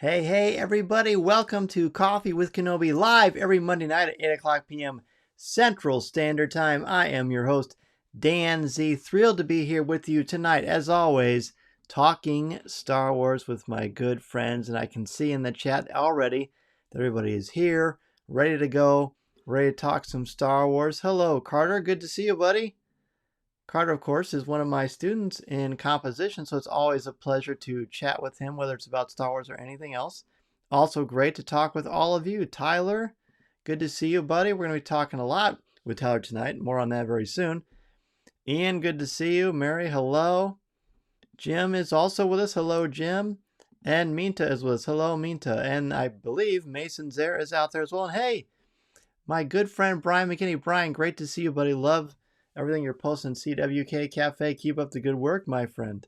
Hey, everybody. Welcome to Coffee with Kenobi live every Monday night at 8 o'clock p.m. Central Standard Time. I am your host, Dan Z. Thrilled to be here with you tonight, as always, talking Star Wars with my good friends. And I can see in the chat already that everybody is here, ready to go, ready to talk some Star Wars. Hello, Carter. Good to see you, buddy. Carter, of course, is one of my students in composition, so it's always a pleasure to chat with him, whether it's about Star Wars or anything else. Also great to talk with all of you. Tyler, good to see you, buddy. We're going to be talking a lot with Tyler tonight. More on that very soon. Ian, good to see you. Mary, hello. Jim is also with us. Hello, Jim. And Minta is with us. Hello, Minta. And I believe Mason Zare is out there as well. And hey, my good friend Brian McKinney. Brian, great to see you, buddy. Love everything you're posting, CWK Cafe. Keep up the good work, my friend.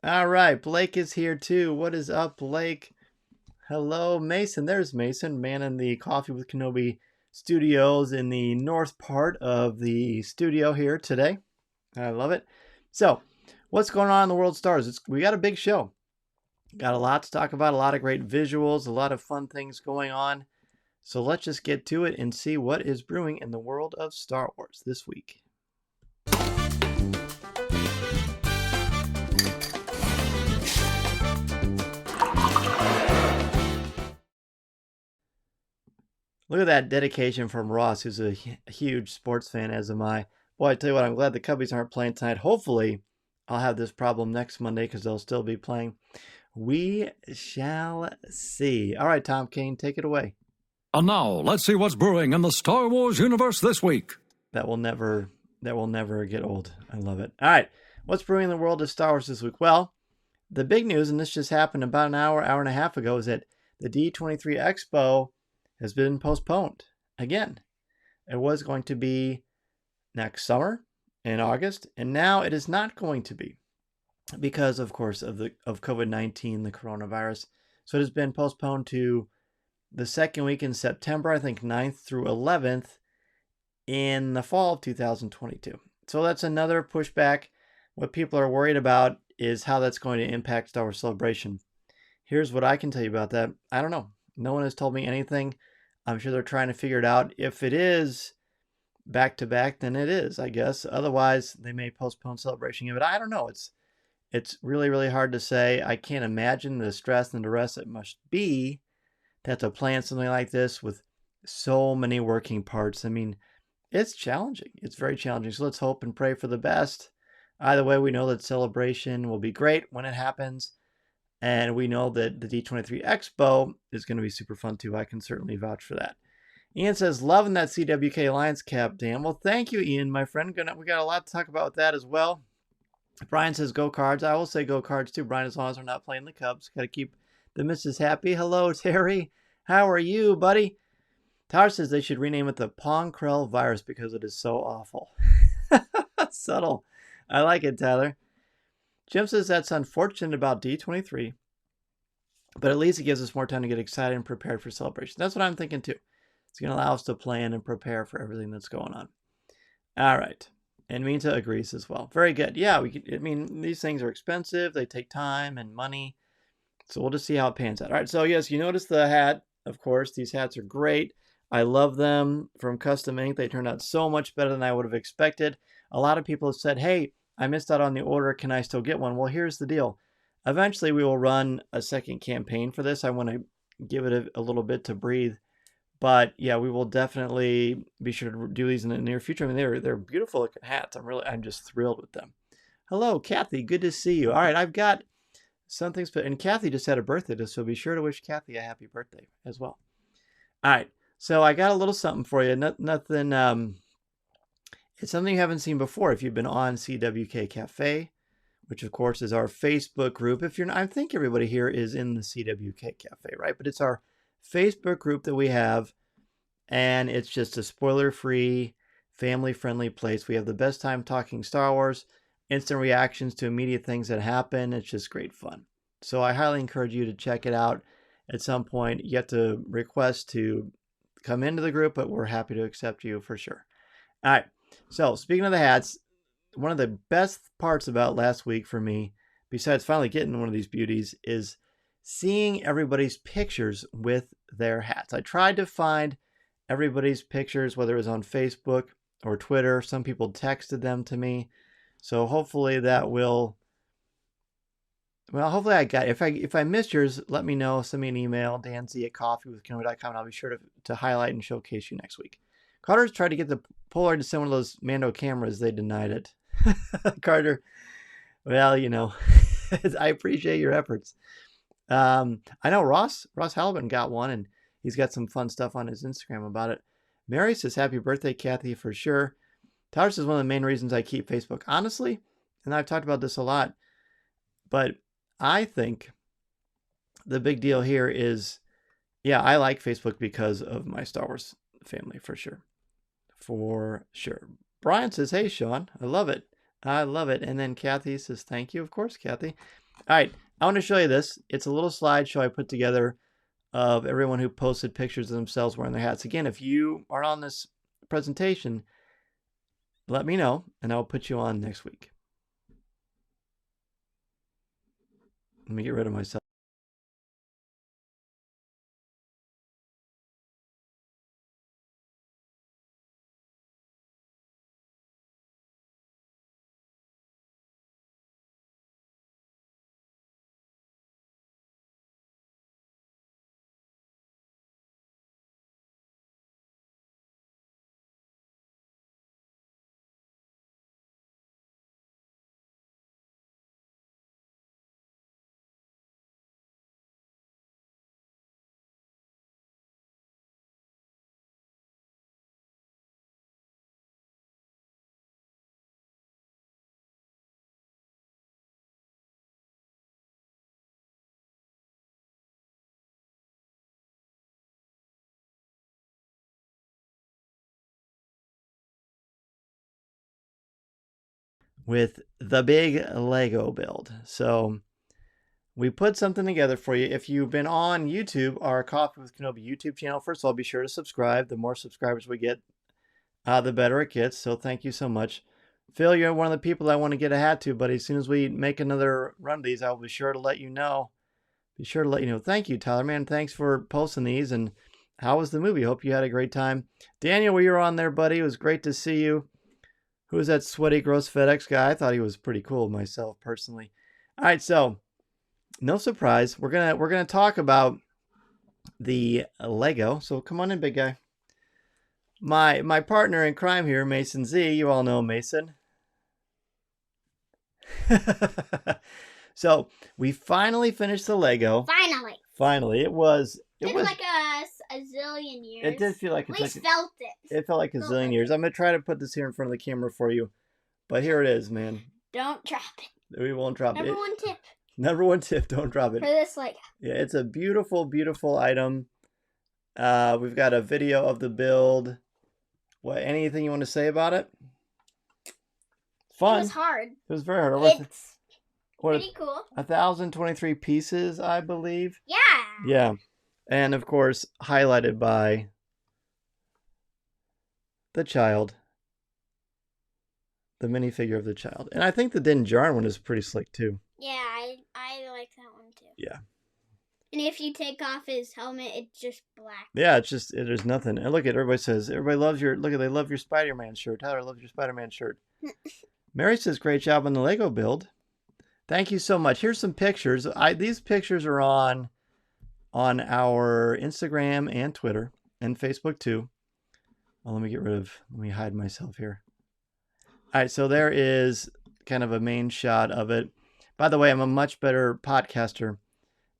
All right, Blake is here too. What is up, Blake? Hello, Mason. There's Mason, man in the Coffee with Kenobi studios in the north part of the studio here today. I love it. So, what's going on in the world of stars? We got a big show. Got a lot to talk about, a lot of great visuals, a lot of fun things going on. So let's just get to it and see what is brewing in the world of Star Wars this week. Look at that dedication from Ross, who's a huge sports fan, as am I. Boy, I tell you what, I'm glad the Cubbies aren't playing tonight. Hopefully, I'll have this problem next Monday because they'll still be playing. We shall see. All right, Tom Kane, take it away. And now, let's see what's brewing in the Star Wars universe this week. That will never get old. I love it. All right, what's brewing in the world of Star Wars this week? Well, the big news, and this just happened about an hour and a half ago, is that the D23 Expo has been postponed again. It was going to be next summer in August, and now it is not going to be because, of course, of COVID-19, the coronavirus. So it has been postponed to the second week in September, I think 9th through 11th in the fall of 2022. So that's another pushback. What people are worried about is how that's going to impact Star Wars Celebration. Here's what I can tell you about that. I don't know. No one has told me anything. I'm sure they're trying to figure it out. If it is back to back, then it is, I guess. Otherwise, they may postpone Celebration. But I don't know. It's really, really hard to say. I can't imagine the stress and the duress it must be to have to plan something like this with so many working parts. I mean, it's challenging. It's very challenging. So let's hope and pray for the best. Either way, we know that Celebration will be great when it happens. And we know that the D23 Expo is going to be super fun too. I can certainly vouch for that. Ian says, loving that CWK Alliance cap, Dan. Well, thank you, Ian, my friend. We got a lot to talk about with that as well. Brian says, go Cards. I will say go Cards too, Brian, as long as we're not playing the Cubs. Got to keep the missus happy. Hello, Terry. How are you, buddy? Tyler says they should rename it the Ponkrell virus because it is so awful. Subtle. I like it, Tyler. Jim says that's unfortunate about D23, but at least it gives us more time to get excited and prepared for Celebration. That's what I'm thinking too. It's going to allow us to plan and prepare for everything that's going on. All right. And Minta agrees as well. Very good. Yeah, these things are expensive. They take time and money. So we'll just see how it pans out. All right. So yes, you notice the hat. Of course, these hats are great. I love them from Custom Ink. They turned out so much better than I would have expected. A lot of people have said, hey, I missed out on the order. Can I still get one? Well, here's the deal. Eventually, we will run a second campaign for this. I want to give it a little bit to breathe. But yeah, we will definitely be sure to do these in the near future. I mean, they're beautiful looking hats. I'm just thrilled with them. Hello, Kathy. Good to see you. All right, I've got something special. And Kathy just had a birthday, so be sure to wish Kathy a happy birthday as well. All right, so I got a little something for you. Nothing. It's something you haven't seen before if you've been on CWK Cafe, which of course is our Facebook group. If you're not, I think everybody here is in the CWK Cafe, right? But it's our Facebook group that we have, and it's just a spoiler-free, family-friendly place. We have the best time talking Star Wars, instant reactions to immediate things that happen. It's just great fun. So I highly encourage you to check it out at some point. You have to request to come into the group, but we're happy to accept you for sure. All right. So speaking of the hats, one of the best parts about last week for me, besides finally getting one of these beauties, is seeing everybody's pictures with their hats. I tried to find everybody's pictures, whether it was on Facebook or Twitter. Some people texted them to me. So hopefully that will, well, hopefully I got it. If I missed yours, let me know. Send me an email, danz@coffeewithkenobi.com, and I'll be sure to highlight and showcase you next week. Carter's tried to get the Polaroid to send one of those Mando cameras. They denied it. Carter, well, you know, I appreciate your efforts. I know Ross Halliburton got one, and he's got some fun stuff on his Instagram about it. Mary says, happy birthday, Kathy, for sure. Tyler says, one of the main reasons I keep Facebook. Honestly, and I've talked about this a lot, but I think the big deal here is, yeah, I like Facebook because of my Star Wars family, for sure. For sure. Brian says, hey, Sean, I love it. I love it. And then Kathy says, thank you. Of course, Kathy. All right. I want to show you this. It's a little slideshow I put together of everyone who posted pictures of themselves wearing their hats. Again, if you are on this presentation, let me know, and I'll put you on next week. Let me get rid of myself. With the big Lego build. So we put something together for you. If you've been on YouTube, our Coffee with Kenobi YouTube channel, first of all, be sure to subscribe. The more subscribers we get, the better it gets. So thank you so much. Phil, you're one of the people I want to get a hat to, but as soon as we make another run of these, I'll be sure to let you know. Be sure to let you know. Thank you, Tyler, man. Thanks for posting these. And how was the movie? Hope you had a great time. Daniel, were you on there, buddy? It was great to see you. Who is that sweaty, gross FedEx guy? I thought he was pretty cool myself, personally. All right, so no surprise. We're gonna talk about the Lego. So come on in, big guy. My partner in crime here, Mason Z. You all know Mason. So we finally finished the Lego. Finally, it was like a zillion years. It did feel like At least felt it. It felt like a zillion years. I'm gonna try to put this here in front of the camera for you, but here it is, man. Don't drop it. We won't drop it. Number one tip. Number one tip: don't drop it. For this Lego. Yeah, it's a beautiful, beautiful item. We've got a video of the build. What? Anything you want to say about it? Fun. It was hard. It was very hard. It's pretty cool. 1,023 pieces, I believe. Yeah. Yeah. And of course, highlighted by the child. The minifigure of the child. And I think the Din Djarin one is pretty slick too. Yeah, I like that one too. Yeah. And if you take off his helmet, it's just black. Yeah, there's nothing. And look at everybody says, everybody loves they love your Spider-Man shirt. Tyler loves your Spider-Man shirt. Mary says, great job on the Lego build. Thank you so much. Here's some pictures. These pictures are on our Instagram and Twitter and Facebook too. Oh, let me hide myself here. All right, so there is kind of a main shot of it. By the way, I'm a much better podcaster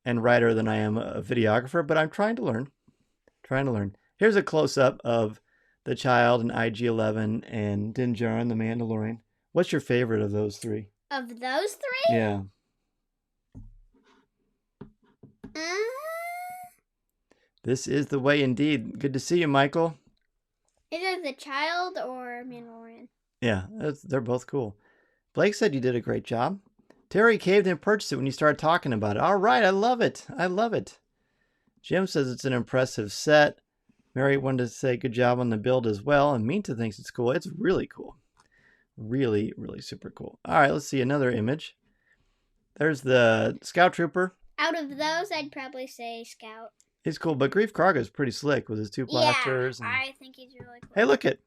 and writer than I am a videographer, but I'm trying to learn. Here's a close-up of the child and IG-11 and Din Djarin, the Mandalorian. What's your favorite of those three? Of those three? Yeah. This is the way indeed. Good to see you, Michael. Either the child or Mandalorian. Yeah, they're both cool. Blake said you did a great job. Terry caved and purchased it when you started talking about it. All right, I love it. Jim says it's an impressive set. Mary wanted to say good job on the build as well. And Minta thinks it's cool. It's really cool. Really, really super cool. All right, let's see another image. There's the Scout Trooper. Out of those, I'd probably say Scout. He's cool, but Grief Karga is pretty slick with his 2 blasters. Yeah, I think he's really cool. Hey, look it.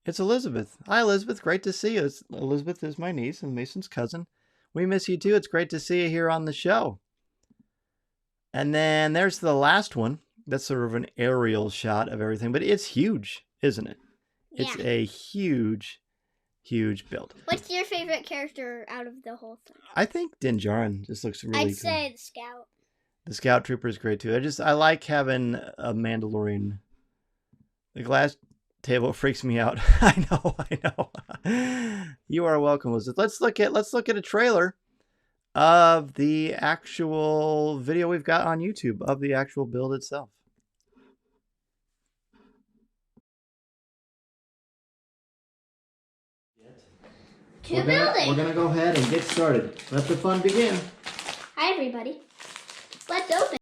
It's Elizabeth. Hi, Elizabeth. Great to see you. Elizabeth is my niece and Mason's cousin. We miss you too. It's great to see you here on the show. And then there's the last one. That's sort of an aerial shot of everything, but it's huge, isn't it? It's a huge, huge build. What's your favorite character out of the whole thing? I think Din Djarin just looks really cool. I'd say the Scout. The Scout Trooper is great too. I like having a Mandalorian. The glass table freaks me out. I know. You are welcome, Elizabeth. Let's look at a trailer of the actual video we've got on YouTube of the actual build itself. We're gonna go ahead and get started. Let the fun begin. Hi, everybody. Let's open.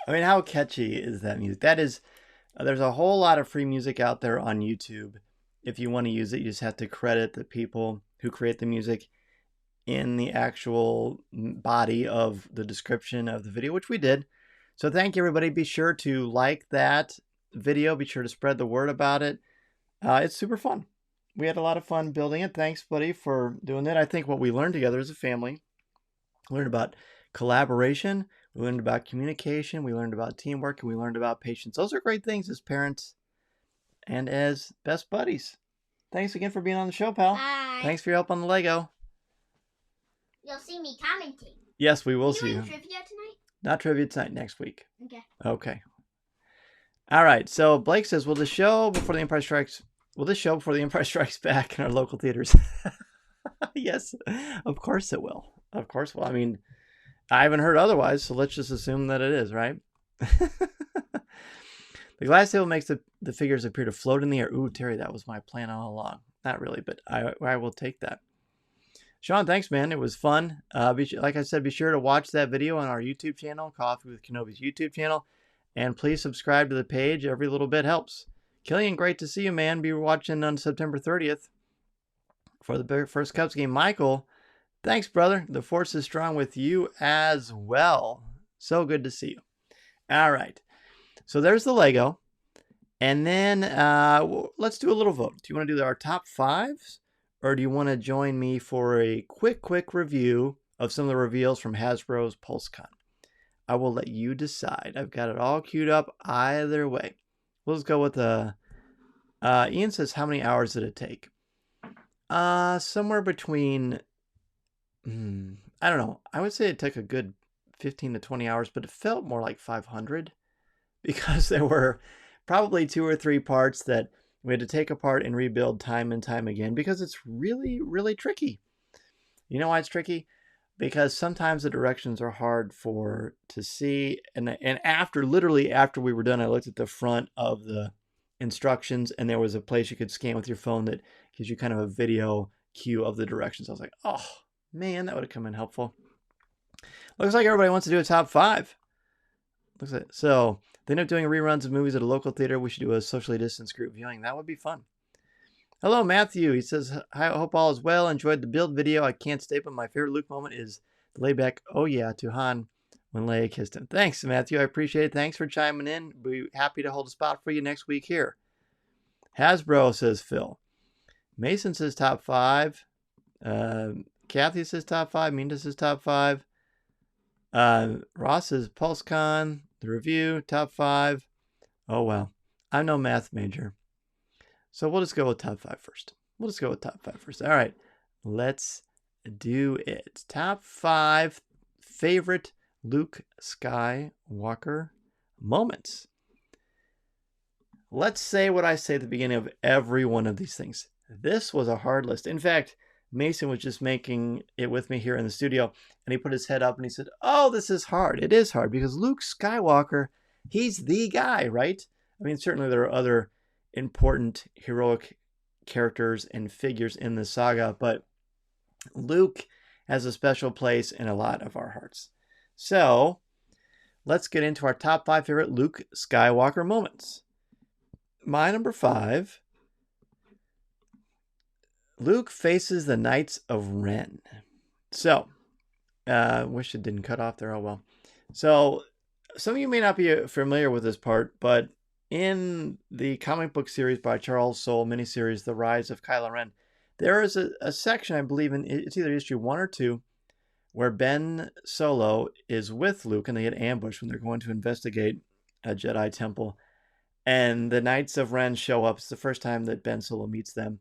I mean, how catchy is that music? That is, there's a whole lot of free music out there on YouTube. If you want to use it, you just have to credit the people who create the music in the actual body of the description of the video, which we did. So thank you, everybody. Be sure to like that video. Be sure to spread the word about it. It's super fun. We had a lot of fun building it. Thanks, buddy, for doing that. I think what we learned together as a family, we learned about collaboration, we learned about communication, we learned about teamwork, and we learned about patience. Those are great things as parents and as best buddies. Thanks again for being on the show, pal. Bye. Thanks for your help on the Lego. You'll see me commenting. Yes, we will see you. Doing trivia tonight? Not trivia tonight, next week. Okay. All right, so Blake says, will this show before the Empire Strikes Back in our local theaters? Yes, of course it will. Of course it will. I mean, I haven't heard otherwise, so let's just assume that it is, right? The glass table makes the figures appear to float in the air. Ooh, Terry, that was my plan all along. Not really, but I will take that. Sean, thanks, man. It was fun. Like I said, be sure to watch that video on our YouTube channel, Coffee with Kenobi's YouTube channel. And please subscribe to the page. Every little bit helps. Killian, great to see you, man. Be watching on September 30th for the first Cubs game. Michael, thanks, brother. The force is strong with you as well. So good to see you. All right. So there's the Lego. And then let's do a little vote. Do you want to do our top 5s? Or do you want to join me for a quick review of some of the reveals from Hasbro's PulseCon? I will let you decide. I've got it all queued up either way. Let's go with Ian says, how many hours did it take? Somewhere between, I don't know. I would say it took a good 15 to 20 hours, but it felt more like 500 because there were probably 2 or 3 parts that we had to take apart and rebuild time and time again because it's really, really tricky. You know why it's tricky? Because sometimes the directions are hard to see. And literally after we were done, I looked at the front of the instructions and there was a place you could scan with your phone that gives you kind of a video cue of the directions. I was like, oh man, that would have come in helpful. Looks like everybody wants to do a top 5. Looks like so. They end up doing reruns of movies at a local theater. We should do a socially distanced group viewing. That would be fun. Hello, Matthew. He says, I hope all is well. Enjoyed the build video. I can't stay, but my favorite Luke moment is the layback, oh yeah, to Han when Leia kissed him. Thanks, Matthew. I appreciate it. Thanks for chiming in. Be happy to hold a spot for you next week here. Hasbro, says Phil. Mason says top 5. Kathy says top 5. Minda says top 5. Ross says PulseCon. The review, top 5. Oh, well. I'm no math major. So we'll just go with top 5 first. All right. Let's do it. Top 5 favorite Luke Skywalker moments. Let's say what I say at the beginning of every one of these things. This was a hard list. In fact, Mason was just making it with me here in the studio, and he put his head up and he said, "Oh, this is hard." It is hard because Luke Skywalker, he's the guy, right? I mean, certainly there are other important heroic characters and figures in the saga, but Luke has a special place in a lot of our hearts. So let's get into our top 5 favorite Luke Skywalker moments. My number 5, Luke faces the Knights of Ren. So, wish it didn't cut off there. Oh well. So, some of you may not be familiar with this part, but in the comic book series by Charles Soule miniseries, The Rise of Kylo Ren, there is a section, I believe, in it's either issue 1 or 2, where Ben Solo is with Luke and they get ambushed when they're going to investigate a Jedi temple. And the Knights of Ren show up. It's the first time that Ben Solo meets them.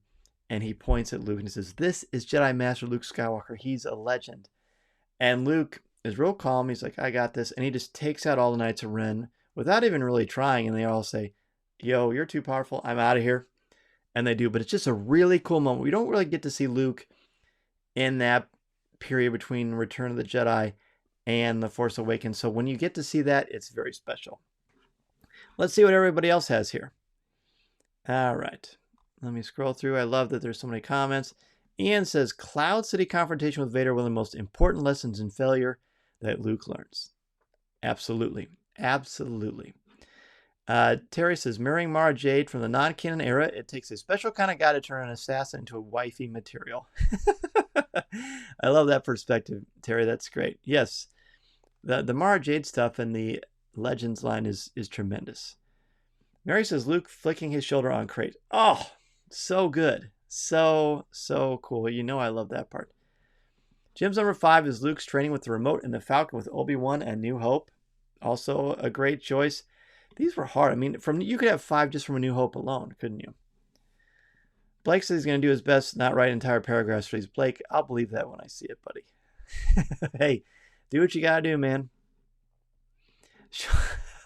And he points at Luke and he says, "This is Jedi Master Luke Skywalker. He's a legend." And Luke is real calm. He's like, "I got this." And he just takes out all the Knights of Ren without even really trying. And they all say, "Yo, you're too powerful. I'm out of here." And they do. But it's just a really cool moment. We don't really get to see Luke in that period between Return of the Jedi and The Force Awakens. So when you get to see that, it's very special. Let's see what everybody else has here. All right. Let me scroll through. I love that there's so many comments. Ian says, Cloud City confrontation with Vader, one of the most important lessons in failure that Luke learns. Absolutely. Absolutely. Terry says, marrying Mara Jade from the non-canon era, it takes a special kind of guy to turn an assassin into a wifey material. I love that perspective, Terry. That's great. Yes, the Mara Jade stuff and the Legends line is tremendous. Mary says, Luke flicking his shoulder on Crate. Oh, so good. So cool. You know I love that part. Jim's number 5 is Luke's training with the remote and the Falcon with Obi-Wan and New Hope. Also a great choice. These were hard. I mean, you could have 5 just from A New Hope alone, couldn't you? Blake says he's going to do his best not write entire paragraphs for these. Blake, I'll believe that when I see it, buddy. Hey, do what you got to do, man.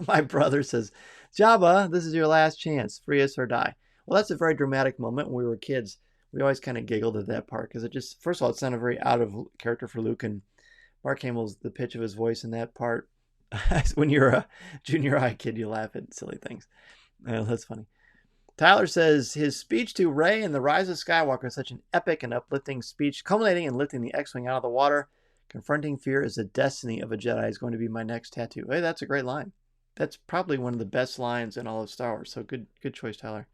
My brother says, Jabba, this is your last chance. Free us or die. Well, that's a very dramatic moment. When we were kids, we always kind of giggled at that part because it just, first of all, it sounded very out of character for Luke, and Mark Hamill's, the pitch of his voice in that part. When you're a junior high kid, you laugh at silly things. That's funny. Tyler says his speech to Rey in The Rise of Skywalker is such an epic and uplifting speech, culminating in lifting the X-Wing out of the water. Confronting fear is the destiny of a Jedi is going to be my next tattoo. Hey, that's a great line. That's probably one of the best lines in all of Star Wars. So good choice, Tyler.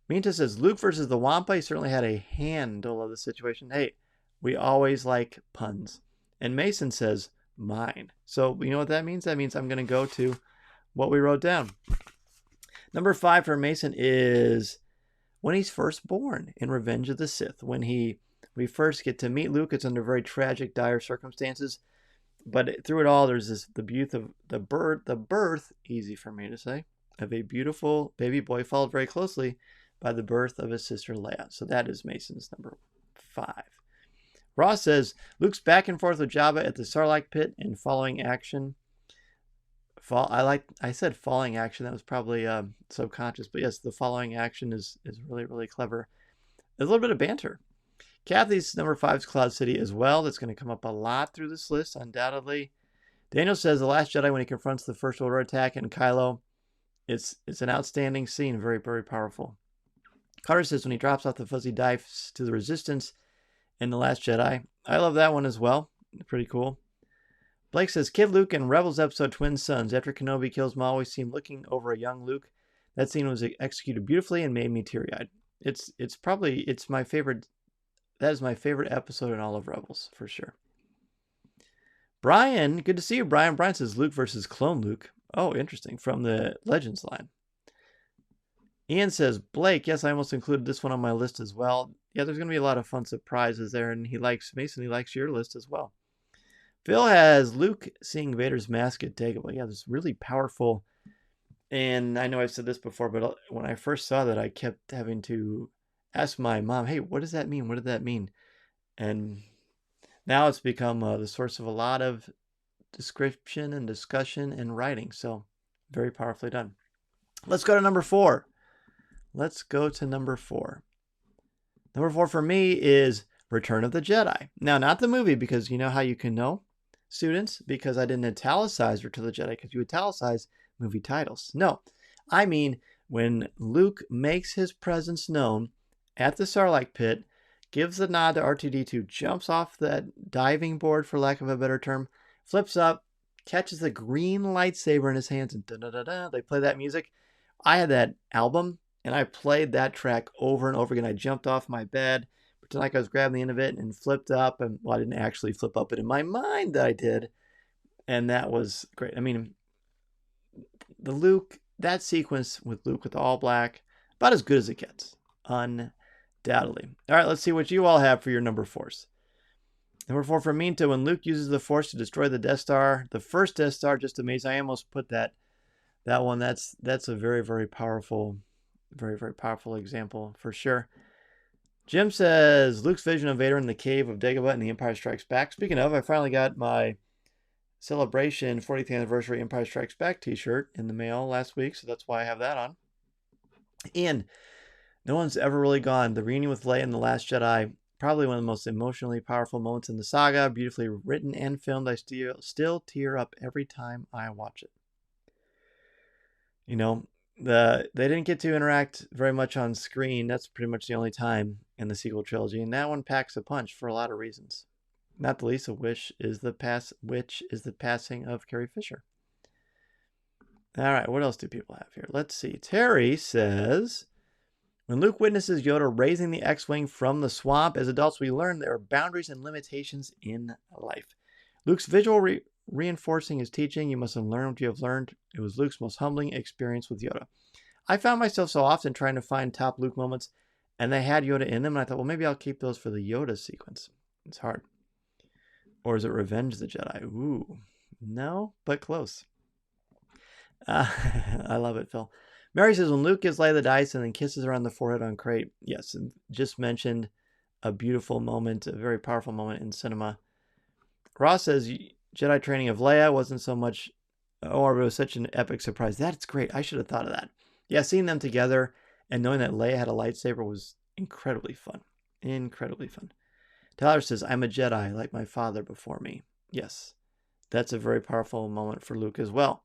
Minta says Luke versus the Wampa. He certainly had a handle of the situation. Hey, we always like puns. And Mason says mine. So you know what that means? That means I'm going to go to what we wrote down. Number 5 for Mason is when he's first born in Revenge of the Sith. When we first get to meet Luke, it's under very tragic, dire circumstances. But through it all, there's the beauty of the birth, easy for me to say, of a beautiful baby boy, followed very closely by the birth of his sister Leia. So that is Mason's number 5. Ross says Luke's back and forth with Jabba at the Sarlacc pit and following action. I said falling action. That was probably subconscious, but yes, the following action is really, really clever. There's a little bit of banter. Kathy's number 5 is Cloud City as well. That's going to come up a lot through this list, undoubtedly. Daniel says The Last Jedi when he confronts the First Order attack and Kylo. It's an outstanding scene, very, very powerful. Carter says when he drops off the fuzzy dice to the Resistance in The Last Jedi. I love that one as well. Pretty cool. Blake says Kid Luke in Rebels episode Twin Sons. After Kenobi kills Maul, we see him looking over a young Luke. That scene was executed beautifully and made me teary-eyed. It's my favorite. That is my favorite episode in all of Rebels, for sure. Brian, good to see you, Brian. Brian says Luke versus Clone Luke. Oh, interesting. From the Legends line. Ian says, Blake, yes, I almost included this one on my list as well. Yeah, there's going to be a lot of fun surprises there, and he likes Mason. He likes your list as well. Phil has Luke seeing Vader's mask at Dagobah. Yeah, this really powerful. And I know I've said this before, but when I first saw that, I kept having to ask my mom, hey, what does that mean? What did that mean? And now it's become the source of a lot of description and discussion and writing. So very powerfully done. Let's go to number 4. Let's go to number 4. Number 4 for me is Return of the Jedi. Now, not the movie, because you know how you can know, students? Because I didn't italicize Return of the Jedi, because you italicize movie titles. No, I mean when Luke makes his presence known at the Sarlacc pit, gives the nod to R2-D2, jumps off that diving board, for lack of a better term, flips up, catches the green lightsaber in his hands, and da-da-da-da, they play that music. I had that album, and I played that track over and over again. I jumped off my bed, pretended like I was grabbing the end of it, and flipped up. And well, I didn't actually flip up, but in my mind I did. And that was great. I mean, that sequence with Luke with all black, about as good as it gets. Undoubtedly. All right, let's see what you all have for your number 4s. Number 4 for Minta, when Luke uses the Force to destroy the Death Star, the first Death Star, just amazing. I almost put that one. That's a very, very powerful example for sure. Jim says Luke's vision of Vader in the cave of Dagobah and The Empire Strikes Back. Speaking of, I finally got my Celebration 40th Anniversary Empire Strikes Back t-shirt in the mail last week, so that's why I have that on. And no one's ever really gone. The reunion with Leia in The Last Jedi, probably one of the most emotionally powerful moments in the saga, beautifully written and filmed. I still tear up every time I watch it. You know, they didn't get to interact very much on screen. That's pretty much the only time in the sequel trilogy, and that one packs a punch for a lot of reasons. Not the least of which is the passing of Carrie Fisher. All right, what else do people have here? Let's see. Terry says, when Luke witnesses Yoda raising the X-Wing from the swamp, as adults we learn there are boundaries and limitations in life. Luke's visual reinforcing his teaching, you must unlearn what you have learned. It was Luke's most humbling experience with Yoda. I found myself so often trying to find top Luke moments, and they had Yoda in them, and I thought, well, maybe I'll keep those for the Yoda sequence. It's hard. Or is it Revenge of the Jedi? Ooh, no, but close. I love it, Phil. Mary says, when Luke gives Leia the dice and then kisses her on the forehead on Crate. Yes, and just mentioned a beautiful moment, a very powerful moment in cinema. Ross says, Jedi training of Leia wasn't so much, or it was such an epic surprise. That's great. I should have thought of that. Yeah, seeing them together and knowing that Leia had a lightsaber was incredibly fun. Incredibly fun. Tyler says, I'm a Jedi like my father before me. Yes, that's a very powerful moment for Luke as well.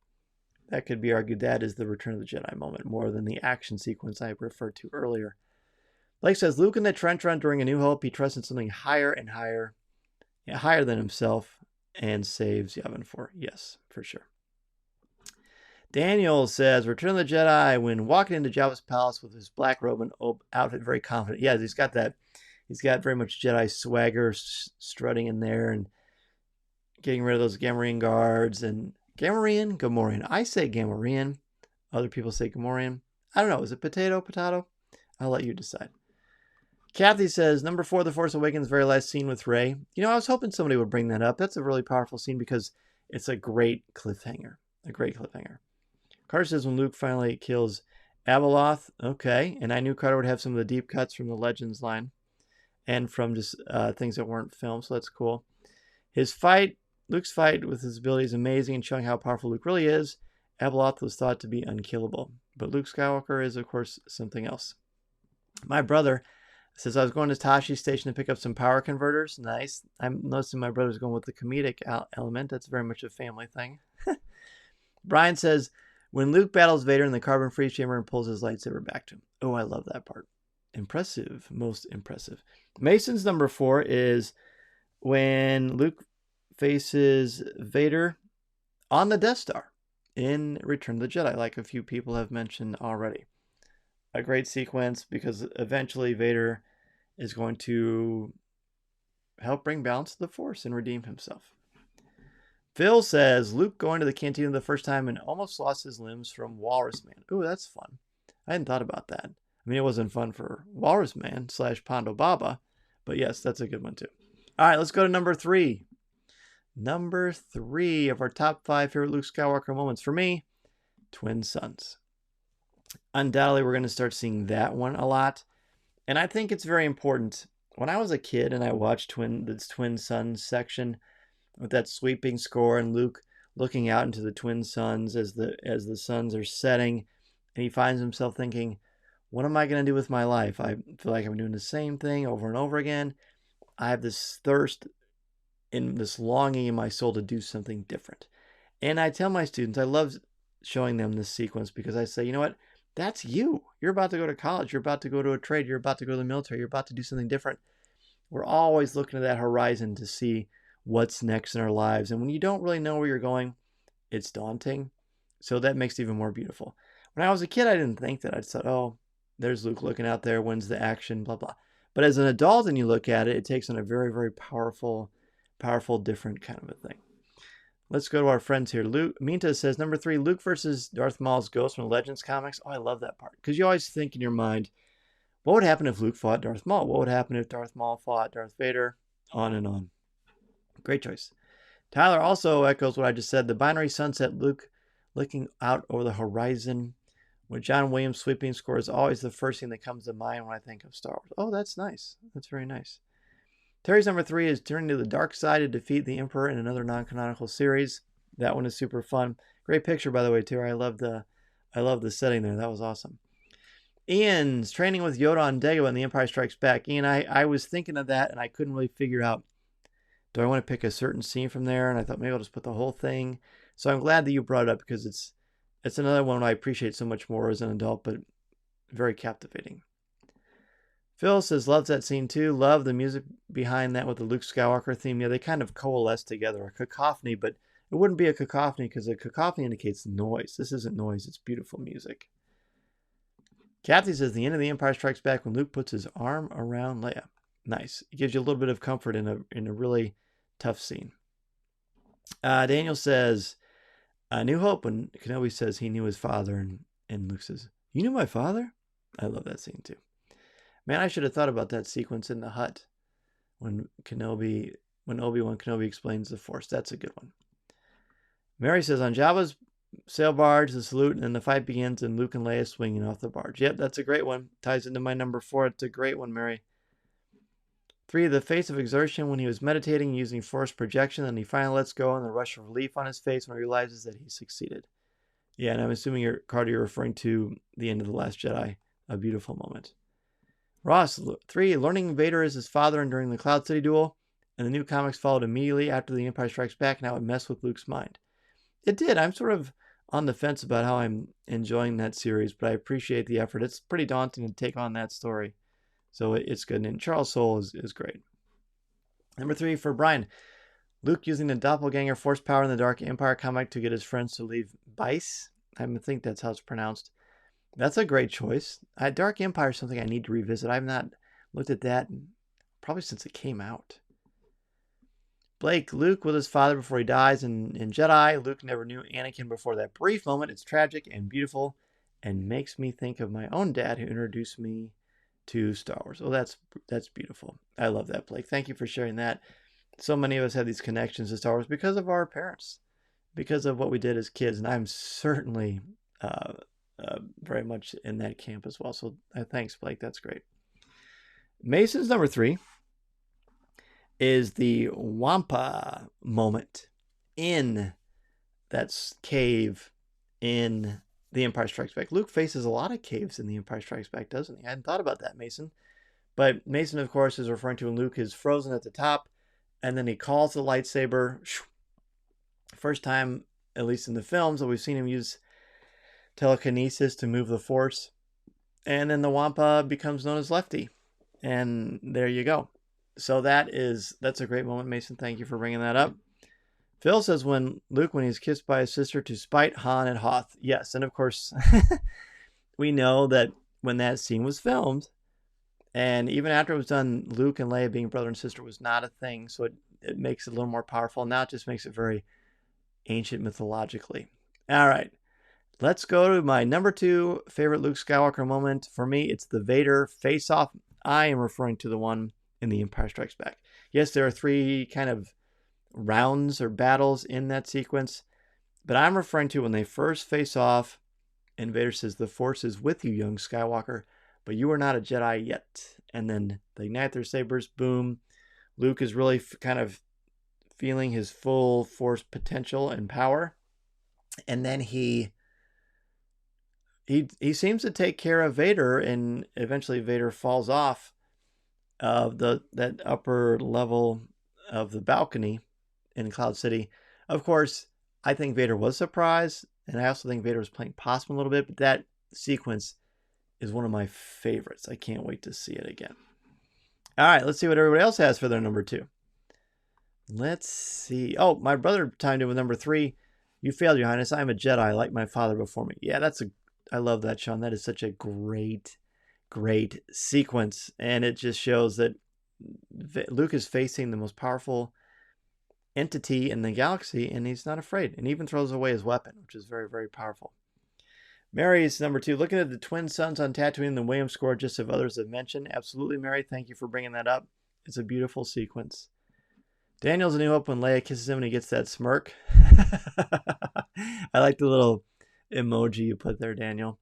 That could be argued that is the Return of the Jedi moment, more than the action sequence I referred to earlier. Blake says, Luke in the trench run during A New Hope, he trusts in something higher and higher, higher than himself, and saves Yavin 4. Yes, for sure. Daniel says, Return of the Jedi, when walking into Jabba's palace with his black robe and outfit, very confident. Yeah, he's got very much Jedi swagger strutting in there and getting rid of those Gamorrean guards. And Gamorrean? I say Gamorrean. Other people say Gamorrean. I don't know. Is it potato? I'll let you decide. Kathy says, number 4, The Force Awakens, very last scene with Rey. You know, I was hoping somebody would bring that up. That's a really powerful scene because it's a great cliffhanger. Carter says, when Luke finally kills Abeloth. Okay. And I knew Carter would have some of the deep cuts from the Legends line and from just things that weren't filmed, so that's cool. Luke's fight with his ability is amazing and showing how powerful Luke really is. Abeloth was thought to be unkillable, but Luke Skywalker is, of course, something else. My brother says, I was going to Tashi Station to pick up some power converters. Nice. I'm noticing my brother's going with the comedic element. That's very much a family thing. Brian says, when Luke battles Vader in the carbon freeze chamber and pulls his lightsaber back to him. Oh, I love that part. Impressive. Most impressive. Mason's number 4 is when Luke faces Vader on the Death Star in Return of the Jedi, like a few people have mentioned already. A great sequence because eventually Vader is going to help bring balance to the Force and redeem himself. Phil says, Luke going to the cantina the first time and almost lost his limbs from Walrus Man. Ooh, that's fun. I hadn't thought about that. I mean, it wasn't fun for Walrus Man / Pondo Baba, but yes, that's a good one too. All right, let's go to number 3. Number 3 of our top 5 favorite Luke Skywalker moments for me, Twin Sons. Undoubtedly, we're going to start seeing that one a lot. And I think it's very important. When I was a kid and I watched the Twin Sons section with that sweeping score and Luke looking out into the Twin Suns as the suns are setting, and he finds himself thinking, what am I going to do with my life? I feel like I'm doing the same thing over and over again. I have this thirst and this longing in my soul to do something different. And I tell my students, I love showing them this sequence because I say, you know what? That's you. You're about to go to college. You're about to go to a trade. You're about to go to the military. You're about to do something different. We're always looking at that horizon to see what's next in our lives. And when you don't really know where you're going, it's daunting. So that makes it even more beautiful. When I was a kid, I didn't think that. I just thought, oh, there's Luke looking out there. When's the action? Blah, blah. But as an adult and you look at it, it takes on a very, very powerful, different kind of a thing. Let's go to our friends here. Minta says, number 3, Luke versus Darth Maul's ghost from the Legends comics. Oh, I love that part. Because you always think in your mind, what would happen if Luke fought Darth Maul? What would happen if Darth Maul fought Darth Vader? On and on. Great choice. Tyler also echoes what I just said. The binary sunset, Luke looking out over the horizon. With John Williams' sweeping score is always the first thing that comes to mind when I think of Star Wars. Oh, that's nice. That's very nice. Terry's number 3 is turning to the dark side to defeat the Emperor in another non-canonical series. That one is super fun. Great picture, by the way, Terry. I love the setting there. That was awesome. Ian's training with Yoda on Dagobah in The Empire Strikes Back. Ian, I was thinking of that, and I couldn't really figure out, do I want to pick a certain scene from there? And I thought maybe I'll just put the whole thing. So I'm glad that you brought it up because it's another one I appreciate so much more as an adult, but very captivating. Phil says, loves that scene too. Love the music behind that with the Luke Skywalker theme. Yeah, they kind of coalesce together. A cacophony, but it wouldn't be a cacophony because a cacophony indicates noise. This isn't noise. It's beautiful music. Kathy says, the end of The Empire Strikes Back when Luke puts his arm around Leia. Nice. It gives you a little bit of comfort in a really tough scene. Daniel says, New Hope when Kenobi says he knew his father and Luke says, you knew my father? I love that scene too. Man, I should have thought about that sequence in the hut when Obi-Wan Kenobi explains the Force. That's a good one. Mary says, on Jabba's sail barge, the salute, and then the fight begins, and Luke and Leia swinging off the barge. Yep, that's a great one. Ties into my number 4. It's a great one, Mary. 3, the face of exertion when he was meditating using Force projection, and he finally lets go, and the rush of relief on his face when he realizes that he succeeded. Yeah, and I'm assuming, Carter, you're referring to the end of The Last Jedi. A beautiful moment. Ross, 3, learning Vader is his father and during the Cloud City duel, and the new comics followed immediately after The Empire Strikes Back, and how it messed with Luke's mind. It did. I'm sort of on the fence about how I'm enjoying that series, but I appreciate the effort. It's pretty daunting to take on that story, so it's good. And Charles Soule is great. Number 3 for Brian, Luke using the doppelganger force power in the Dark Empire comic to get his friends to leave Bice. I think that's how it's pronounced. That's a great choice. Dark Empire is something I need to revisit. I've not looked at that probably since it came out. Blake, Luke with his father before he dies in Jedi. Luke never knew Anakin before that brief moment. It's tragic and beautiful and makes me think of my own dad who introduced me to Star Wars. Oh, that's beautiful. I love that, Blake. Thank you for sharing that. So many of us have these connections to Star Wars because of our parents, because of what we did as kids, and I'm certainly very much in that camp as well. So thanks, Blake. That's great. Mason's number 3 is the Wampa moment in that cave in The Empire Strikes Back. Luke faces a lot of caves in The Empire Strikes Back, doesn't he? I hadn't thought about that, Mason. But Mason, of course, is referring to when Luke is frozen at the top, and then he calls the lightsaber. First time, at least in the films, that we've seen him use telekinesis to move the Force. And then the Wampa becomes known as Lefty. And there you go. So that's a great moment, Mason. Thank you for bringing that up. Phil says when he's kissed by his sister to spite Han and Hoth. Yes, and of course, we know that when that scene was filmed, and even after it was done, Luke and Leia being brother and sister was not a thing. So it makes it a little more powerful. Now it just makes it very ancient mythologically. All right. Let's go to my number 2 favorite Luke Skywalker moment. For me, it's the Vader face-off. I am referring to the one in The Empire Strikes Back. Yes, there are 3 kind of rounds or battles in that sequence, but I'm referring to when they first face off and Vader says, the Force is with you, young Skywalker, but you are not a Jedi yet. And then they ignite their sabers, boom. Luke is really kind of feeling his full Force potential and power. And then he he seems to take care of Vader, and eventually Vader falls off of that upper level of the balcony in Cloud City. Of course, I think Vader was surprised, and I also think Vader was playing possum a little bit, but that sequence is one of my favorites. I can't wait to see it again. All right, let's see what everybody else has for their number 2. Let's see. Oh, my brother timed in with number 3. You failed, Your Highness. I am a Jedi, like my father before me. Yeah, I love that, Sean. That is such a great sequence, and it just shows that Luke is facing the most powerful entity in the galaxy, and he's not afraid, and even throws away his weapon, which is very, very powerful. Mary's number 2. Looking at the twin suns on Tatooine, the Williams score, just as others have mentioned. Absolutely, Mary. Thank you for bringing that up. It's a beautiful sequence. Daniel's A New Hope when Leia kisses him and he gets that smirk. I like the little emoji you put there, Daniel.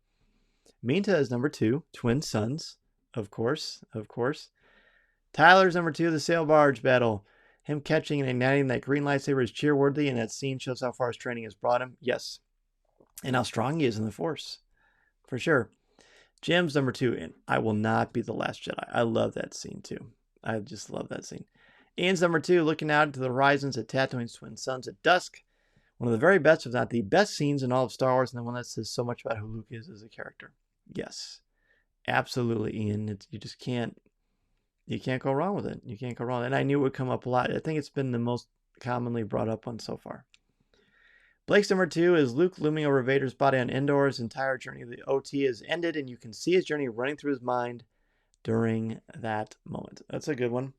Minta is number 2. Twin suns, of course. Tyler's number 2. The sail barge battle. Him catching and igniting that green lightsaber is cheerworthy, and that scene shows how far his training has brought him. Yes. And how strong he is in the Force. For sure. Jim's number 2. And I will not be the last Jedi. I love that scene too. I just love that scene. Ian's number 2. Looking out into the horizons at Tatooine's twin suns at dusk. One of the very best, if not the best scenes in all of Star Wars, and the one that says so much about who Luke is as a character. Yes. Absolutely, Ian. You just can't go wrong with it. You can't go wrong. And I knew it would come up a lot. I think it's been the most commonly brought up one so far. Blake's number 2 is Luke looming over Vader's body on Endor. His entire journey of the OT is ended, and you can see his journey running through his mind during that moment. That's a good one.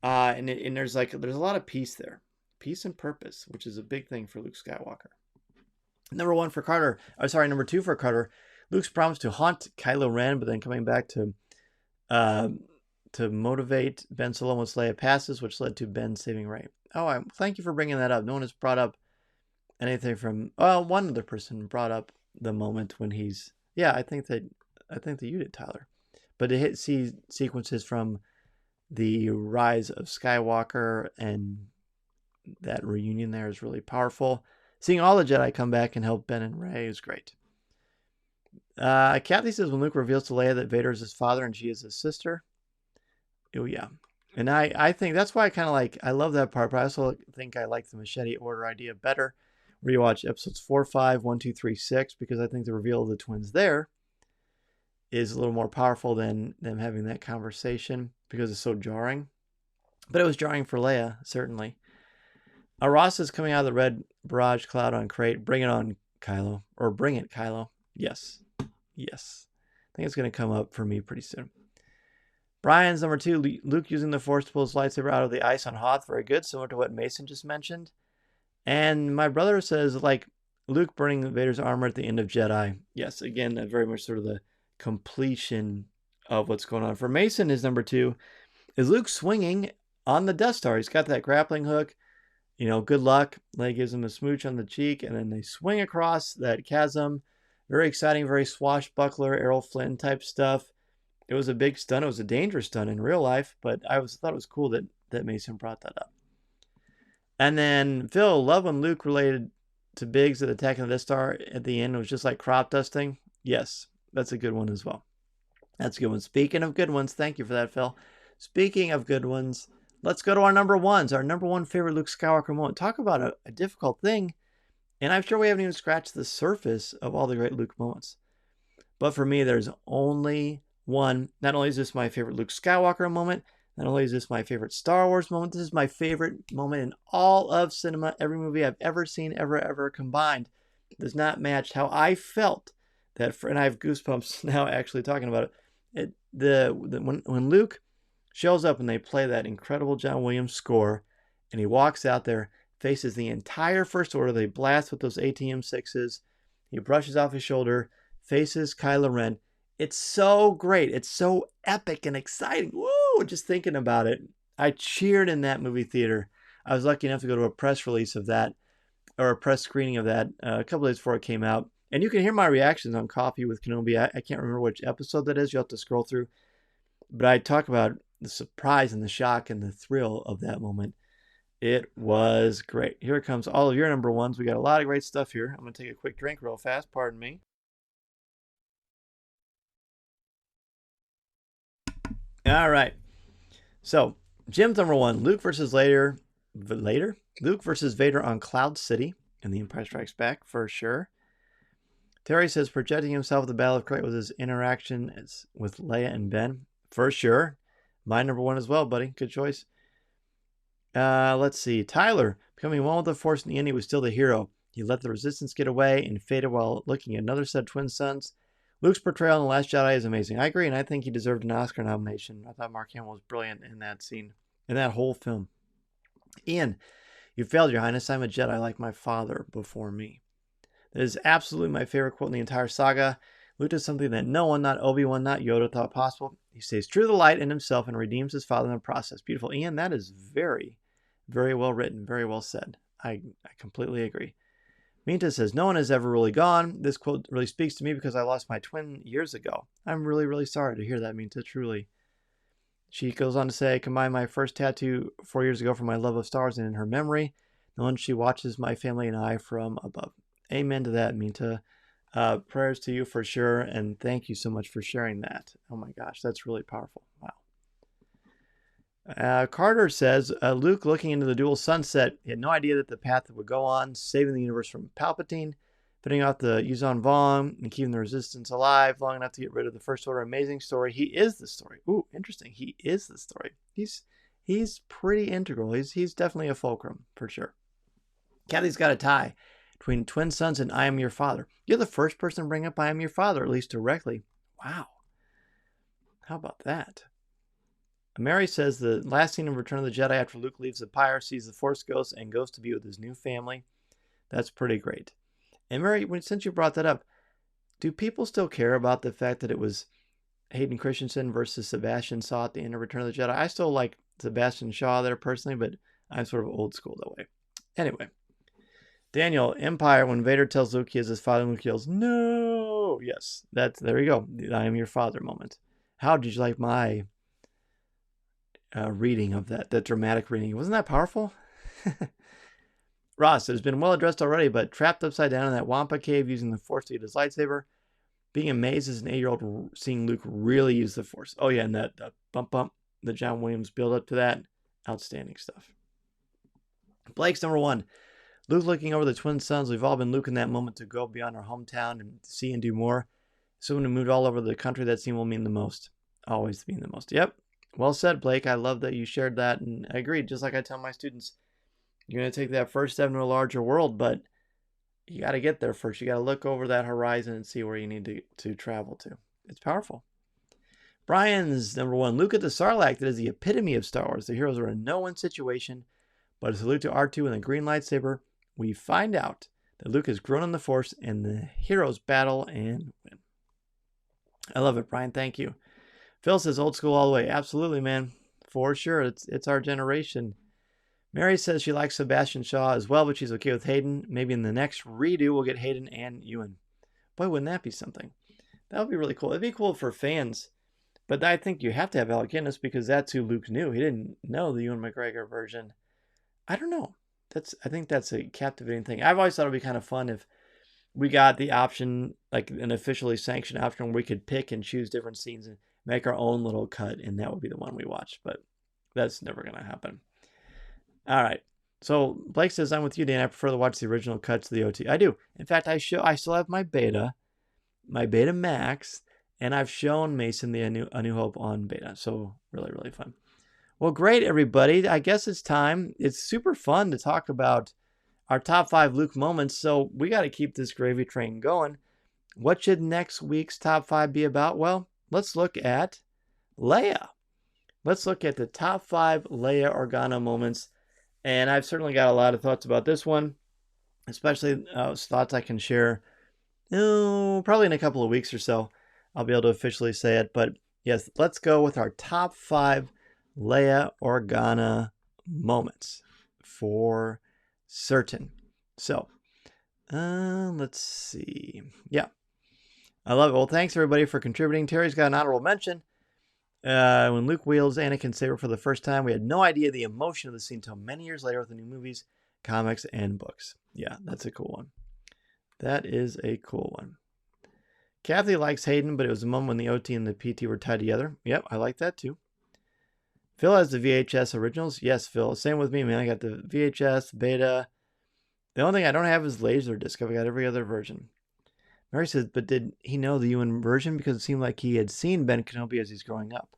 And there's a lot of peace there. Peace and purpose, which is a big thing for Luke Skywalker. Number 2 for Carter. Luke's promise to haunt Kylo Ren, but then coming back to motivate Ben Solo once Leia passes, which led to Ben saving Rey. Oh, thank you for bringing that up. No one has brought up anything from. Well, one other person brought up the moment when he's. Yeah, I think that you did, Tyler. But to see sequences from the rise of Skywalker and that reunion there is really powerful. Seeing all the Jedi come back and help Ben and Rey is great. Kathy says when Luke reveals to Leia that Vader is his father and she is his sister. Oh, yeah. And I think that's why I love that part, but I also think I like the machete order idea better. Rewatch episodes 4, 5, 1, 2, 3, 6, because I think the reveal of the twins there is a little more powerful than them having that conversation because it's so jarring. But it was jarring for Leia, certainly. Ross is coming out of the red barrage cloud on Crate. Bring it on, Kylo. Or bring it, Kylo. Yes. I think it's going to come up for me pretty soon. Brian's number 2. Luke using the Force to pull his lightsaber out of the ice on Hoth. Very good. Similar to what Mason just mentioned. And my brother says, Luke burning Vader's armor at the end of Jedi. Yes, again, very much sort of the completion of what's going on. For Mason, his number 2 is Luke swinging on the Death Star. He's got that grappling hook. Good luck. Leia gives him a smooch on the cheek, and then they swing across that chasm. Very exciting, very swashbuckler, Errol Flynn type stuff. It was a big stunt. It was a dangerous stunt in real life, but I thought it was cool that Mason brought that up. And then Phil, love when Luke related to Biggs at attacking the Death Star at the end. It was just like crop dusting. Yes, that's a good one as well. That's a good one. Speaking of good ones, thank you for that, Phil. Speaking of good ones, let's go to our number 1s. Our number 1 favorite Luke Skywalker moment. Talk about a difficult thing. And I'm sure we haven't even scratched the surface of all the great Luke moments. But for me, there's only one. Not only is this my favorite Luke Skywalker moment, not only is this my favorite Star Wars moment, this is my favorite moment in all of cinema. Every movie I've ever seen, ever combined, does not match how I felt that. And I have goosebumps now actually talking about it. When Luke shows up and they play that incredible John Williams score, and he walks out there, faces the entire First Order. They blast with those ATM-6s. He brushes off his shoulder, faces Kylo Ren. It's so great. It's so epic and exciting. Woo! Just thinking about it. I cheered in that movie theater. I was lucky enough to go to a press release of that, or a press screening of that, a couple days before it came out. And you can hear my reactions on Coffee with Kenobi. I can't remember which episode that is. You'll have to scroll through. But I talk about the surprise and the shock and the thrill of that moment. It was great. Here it comes. All of your number 1s. We got a lot of great stuff here. I'm going to take a quick drink real fast. Pardon me. All right. So, Jim's number one, Luke versus Luke versus Vader on Cloud City in The Empire Strikes Back, for sure. Terry says projecting himself at the Battle of Crate with his interaction with Leia and Ben, for sure. My number one as well, buddy. Good choice. Let's see. Tyler, becoming one with the Force in the end, he was still the hero. He let the Resistance get away and faded while looking at another set of twin suns. Luke's portrayal in The Last Jedi is amazing. I agree, and I think he deserved an Oscar nomination. I thought Mark Hamill was brilliant in that scene, in that whole film. Ian, you failed, Your Highness. I'm a Jedi like my father before me. That is absolutely my favorite quote in the entire saga. Luke does something that no one, not Obi-Wan, not Yoda, thought possible. He stays true to the light and himself and redeems his father in the process. Beautiful. Ian, that is very, very well written. Very well said. I completely agree. Minta says, no one has ever really gone. This quote really speaks to me because I lost my twin years ago. I'm really, really sorry to hear that, Minta, truly. She goes on to say, I combined my first tattoo 4 years ago from my love of Star Wars and in her memory, the one she watches my family and I from above. Amen to that, Minta. Prayers to you for sure, and thank you so much for sharing that. Oh my gosh, that's really powerful. Wow. Carter says, Luke looking into the dual sunset, he had no idea that the path would go on, saving the universe from Palpatine, fitting out the Yuzon Vong, and keeping the Resistance alive long enough to get rid of the First Order. Amazing story. He is the story. Ooh, interesting. He is the story. He's pretty integral. He's definitely a fulcrum, for sure. Kathy's got a tie between Twin Sons and I Am Your Father. You're the first person to bring up I Am Your Father, at least directly. Wow. How about that? Mary says the last scene of Return of the Jedi after Luke leaves the pyre, sees the Force Ghost, and goes to be with his new family. That's pretty great. And Mary, since you brought that up, do people still care about the fact that it was Hayden Christensen versus Sebastian Shaw at the end of Return of the Jedi? I still like Sebastian Shaw there personally, but I'm sort of old school that way. Anyway, Daniel, Empire, when Vader tells Luke he is his father, and Luke yells, no! Yes, there you go. The I Am Your Father moment. How did you like my reading of that dramatic reading? Wasn't that powerful? Ross, it has been well addressed already, but trapped upside down in that Wampa cave using the Force to get his lightsaber, being amazed as an 8-year-old seeing Luke really use the Force. Oh yeah, and that bump, the John Williams build up to that, outstanding stuff. Blake's number one, Luke looking over the twin suns. We've all been Luke in that moment to go beyond our hometown and see and do more. Someone who moved all over the country, that scene will mean the most. Always mean the most. Yep. Well said, Blake. I love that you shared that, and I agree. Just like I tell my students, you're going to take that first step into a larger world, but you got to get there first. You got to look over that horizon and see where you need to travel to. It's powerful. Brian's number one, Luke at the Sarlacc. That is the epitome of Star Wars. The heroes are in no win situation, but a salute to R2 and the green lightsaber. We find out that Luke has grown in the Force, and the heroes battle and win. I love it, Brian. Thank you. Phil says old school all the way. Absolutely, man. For sure. It's our generation. Mary says she likes Sebastian Shaw as well, but she's okay with Hayden. Maybe in the next redo, we'll get Hayden and Ewan. Boy, wouldn't that be something? That would be really cool. It'd be cool for fans. But I think you have to have Alec Guinness because that's who Luke knew. He didn't know the Ewan McGregor version. I don't know. I think that's a captivating thing. I've always thought it would be kind of fun if we got the option, like an officially sanctioned option, where we could pick and choose different scenes and make our own little cut, and that would be the one we watch. But that's never going to happen. All right. So Blake says, I'm with you, Dan. I prefer to watch the original cut to the OT. I do. In fact, I still have my beta Max, and I've shown Mason the A New Hope on beta. So really, really fun. Well, great, everybody. I guess it's time. It's super fun to talk about our top 5 Luke moments. So we got to keep this gravy train going. What should next week's top 5 be about? Well, let's look at Leia. Let's look at the top 5 Leia Organa moments. And I've certainly got a lot of thoughts about this one, especially thoughts I can share probably in a couple of weeks or so. I'll be able to officially say it. But yes, let's go with our top 5 Leia Organa moments for certain. So let's see. Yeah, I love it. Well, thanks everybody for contributing. Terry's got an honorable mention. When Luke wields Anakin's saber for the first time, we had no idea the emotion of the scene until many years later with the new movies, comics, and books. Yeah, that's a cool one. That is a cool one. Kathy likes Hayden, but it was a moment when the OT and the PT were tied together. Yep, I like that too. Phil has the VHS originals. Yes, Phil. Same with me, man. I got the VHS, beta. The only thing I don't have is Laserdisc. I've got every other version. Mary says, but did he know the UN version? Because it seemed like he had seen Ben Kenobi as he's growing up.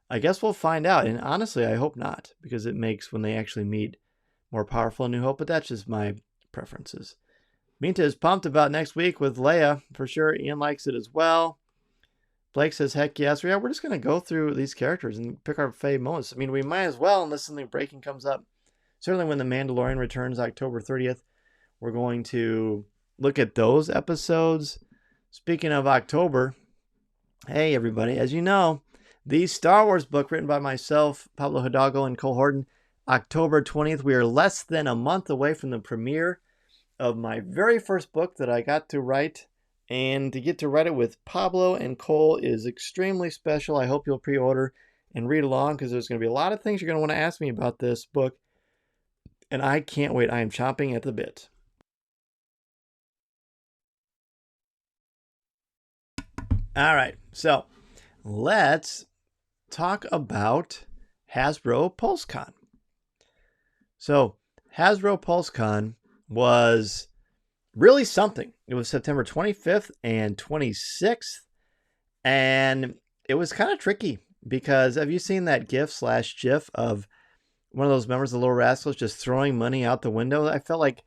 I guess we'll find out. And honestly, I hope not. Because it makes, when they actually meet, more powerful New Hope. But that's just my preferences. Minta is pumped about next week with Leia. For sure, Ian likes it as well. Blake says, heck yes. Yeah, we're just going to go through these characters and pick our fave moments. I mean, we might as well, unless something breaking comes up. Certainly when The Mandalorian returns October 30th, we're going to look at those episodes. Speaking of October, hey, everybody. As you know, the Star Wars book written by myself, Pablo Hidalgo, and Cole Horton, October 20th. We are less than a month away from the premiere of my very first book that I got to write. And to get to write it with Pablo and Cole is extremely special. I hope you'll pre-order and read along because there's going to be a lot of things you're going to want to ask me about this book. And I can't wait. I am chomping at the bit. All right. So let's talk about Hasbro PulseCon. So Hasbro PulseCon was really something. It was September 25th and 26th. And it was kind of tricky because have you seen that GIF of one of those members of the Little Rascals just throwing money out the window? I felt like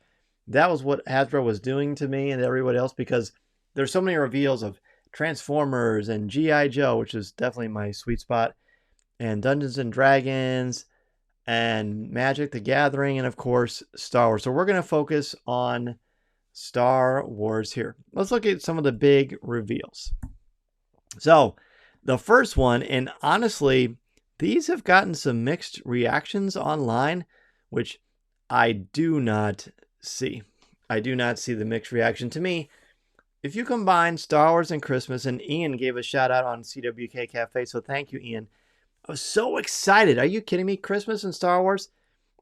that was what Hasbro was doing to me and everybody else because there's so many reveals of Transformers and G.I. Joe, which is definitely my sweet spot, and Dungeons and Dragons and Magic the Gathering, and of course Star Wars. So we're going to focus on Star Wars here. Let's look at some of the big reveals. So the first one, and honestly, these have gotten some mixed reactions online, which I do not see. I do not see the mixed reaction. To me, if you combine Star Wars and Christmas, and Ian gave a shout out on CWK Cafe, so thank you, Ian. I was so excited. Are you kidding me? Christmas and Star Wars?